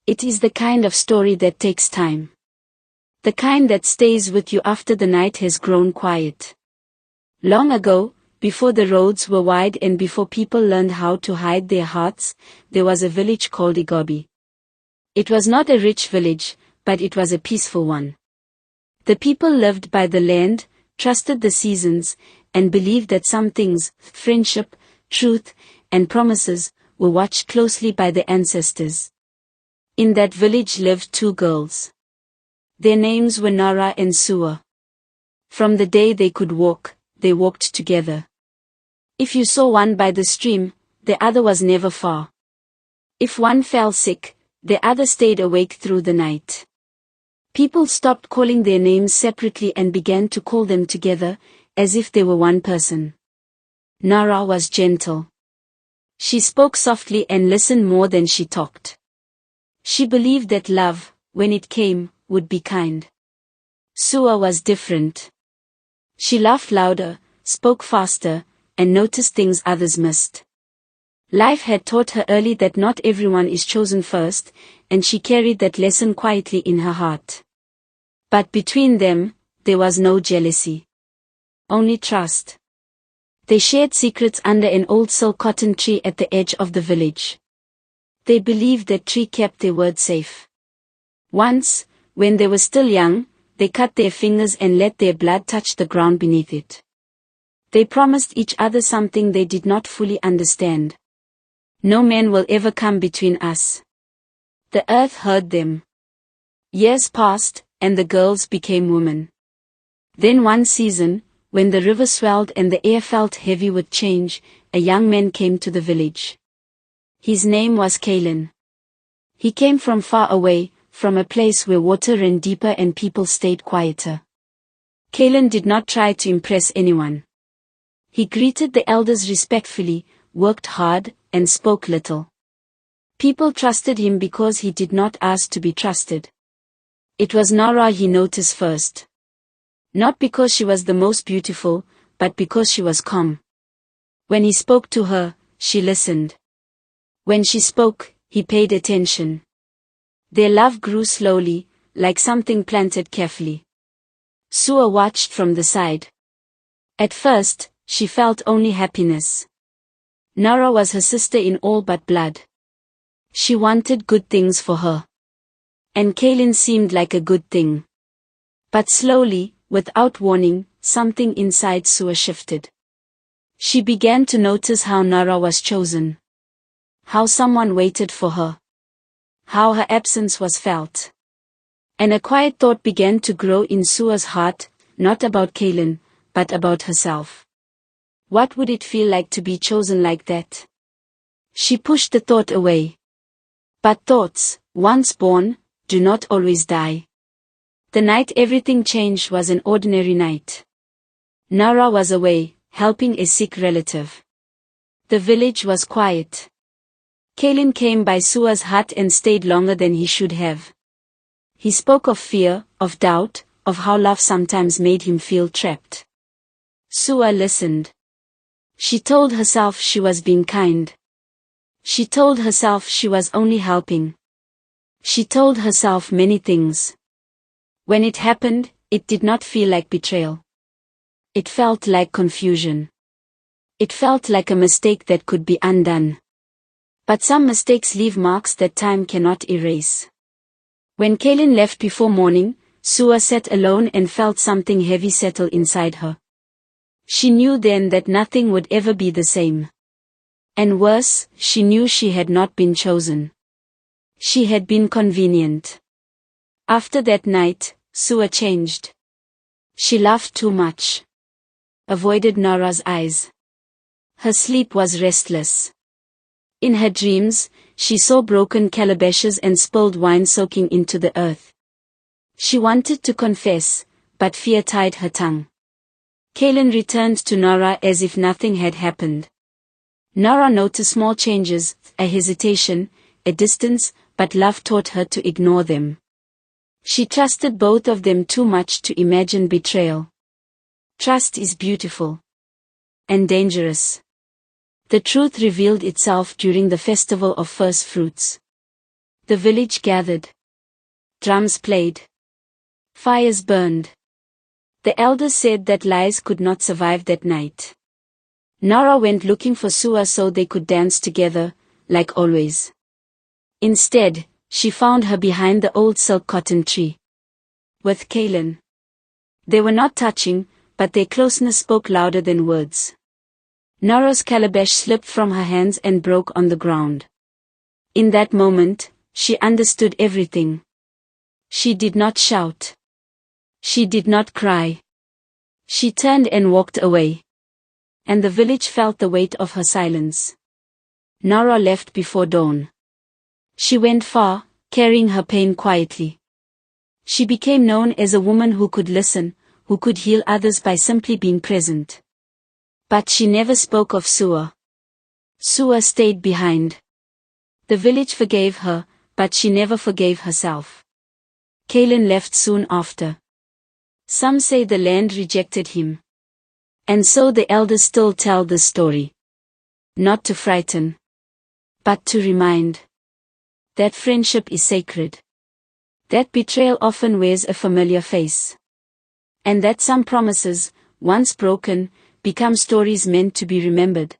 It is the kind of story that takes time. The kind that stays with you after the night has grown quiet. Long ago, before the roads were wide and before people learned how to hide their hearts, there was a village called Igobi. It was not a rich village, but it was a peaceful one. The people lived by the land, trusted the seasons, and believed that some things, friendship, truth, and promises, were watched closely by the ancestors. In that village lived two girls. Their names were Nara and Sua. From the day they could walk, they walked together. If you saw one by the stream, the other was never far. If one fell sick, the other stayed awake through the night. People stopped calling their names separately and began to call them together, as if they were one person. Nara was gentle. She spoke softly and listened more than she talked. She believed that love, when it came, would be kind. Sua was different. She laughed louder, spoke faster, and noticed things others missed. Life had taught her early that not everyone is chosen first, and she carried that lesson quietly in her heart. But between them, there was no jealousy. Only trust. They shared secrets under an old silk cotton tree at the edge of the village. They believed that tree kept their word safe. Once, when they were still young, they cut their fingers and let their blood touch the ground beneath it. They promised each other something they did not fully understand. No man will ever come between us. The earth heard them. Years passed, and the girls became women. Then one season, when the river swelled and the air felt heavy with change, a young man came to the village. His name was Kalen. He came from far away, from a place where water ran deeper and people stayed quieter. Kalen did not try to impress anyone. He greeted the elders respectfully, worked hard, and spoke little. People trusted him because he did not ask to be trusted. It was Nara he noticed first. Not because she was the most beautiful, but because she was calm. When he spoke to her, she listened. When she spoke, he paid attention. Their love grew slowly, like something planted carefully. Sua watched from the side. At first, she felt only happiness. Nara was her sister in all but blood. She wanted good things for her. And Kalen seemed like a good thing. But slowly, without warning, something inside Sua shifted. She began to notice how Nara was chosen. How someone waited for her. How her absence was felt. And a quiet thought began to grow in Sua's heart, not about Kalen, but about herself. What would it feel like to be chosen like that? She pushed the thought away. But thoughts, once born, do not always die. The night everything changed was an ordinary night. Nara was away, helping a sick relative. The village was quiet. Kalen came by Sua's hut and stayed longer than he should have. He spoke of fear, of doubt, of how love sometimes made him feel trapped. Sua listened. She told herself she was being kind. She told herself she was only helping. She told herself many things. When it happened, it did not feel like betrayal. It felt like confusion. It felt like a mistake that could be undone. But some mistakes leave marks that time cannot erase. When Kalen left before morning, Sua sat alone and felt something heavy settle inside her. She knew then that nothing would ever be the same. And worse, she knew she had not been chosen. She had been convenient. After that night, Sua changed. She laughed too much. Avoided Nara's eyes. Her sleep was restless. In her dreams, she saw broken calabashes and spilled wine soaking into the earth. She wanted to confess, but fear tied her tongue. Kalen returned to Nara as if nothing had happened. Nara noticed small changes, a hesitation, a distance, but love taught her to ignore them. She trusted both of them too much to imagine betrayal. Trust is beautiful. And dangerous. The truth revealed itself during the festival of first fruits. The village gathered. Drums played. Fires burned. The elders said that lies could not survive that night. Nora went looking for Sua so they could dance together, like always. Instead, she found her behind the old silk cotton tree. With Kaylin. They were not touching, but their closeness spoke louder than words. Nora's calabash slipped from her hands and broke on the ground. In that moment, she understood everything. She did not shout. She did not cry. She turned and walked away. And the village felt the weight of her silence. Nora left before dawn. She went far, carrying her pain quietly. She became known as a woman who could listen, who could heal others by simply being present. But she never spoke of Sua. Sua stayed behind. The village forgave her, but she never forgave herself. Kaylin left soon after. Some say the land rejected him. And so the elders still tell the story. Not to frighten, but to remind that friendship is sacred. That betrayal often wears a familiar face. And that some promises, once broken, become stories meant to be remembered.